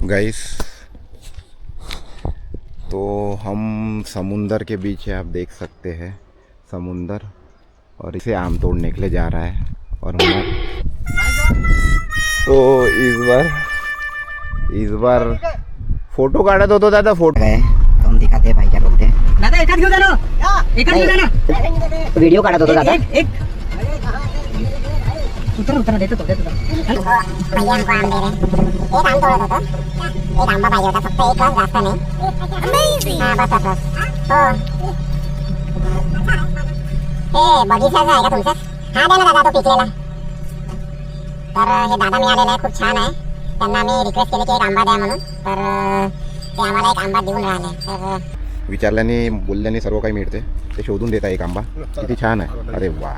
Guys, तो हम समुंदर के beach है, आप देख सकते हैं समुंदर, और इसे आम तोड़ने के लिए जा रहा है। और तो इस बार फोटो काढत होतो दादा, फोटो गए तो हम दिखाते हैं भाई क्या बोलते हैं। दादा एकाच घेऊ द्या ना, एकाच घेऊ द्या ना। व्हिडिओ काढत होतो दादा। एक उतर देतो तो देतो भैया हमको आम दे रहे हैं। एक आम तोड़त होतो, एक आंबा पाहिजे होता, फक्त एकच, जास्त नाही। हा बस बस हो। हे बगीचाचं आहे का तुमचं? हा द्या ना दादा तो पिकलेला। तर हे दादा मिळालेले आहे, खूप छान आहे। त्यांना आम्ही रिक्वेस्ट केली की एक आंबा द्या म्हणून, तर ते आम्हाला एक आंबा देऊन राहिले। तर विचारल्याने बोलल्याने सर्व काही मिळते, ते शोधून देता एक आंबा। किती छान आहे, अरे वा।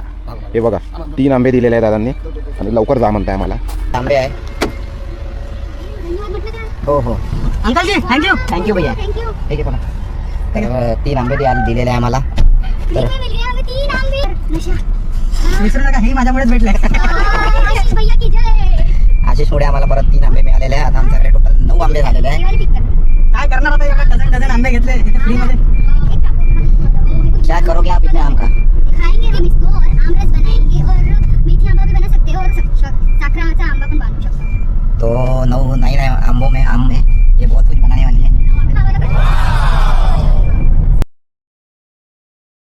हे बघा 3 आंबे दिलेले आहेत दादांनी, आणि लवकर जा म्हणताय मला। आंबे आहे। हो हो अंकल जी थँक्यू भैया। ठीक आहे बोला। तर 3 आंबे दिलेले आहे आम्हाला। तर विसरू नका, हे माझ्यामुळेच भेटलंय। आशिष मुळे आम्हाला परत 3 आंबे मिळालेले आहे। आता आमच्याकडे टोटल 9 आंबे झालेले आहे। काय करणार आता, एवढा डझन आंबे घेतले इथे फ्री मध्ये। क्या करोगे आप इतने आम का? खाएंगे हम इसको और आमरस बनाएंगे और मीठी आंबा भी बना सकते हो और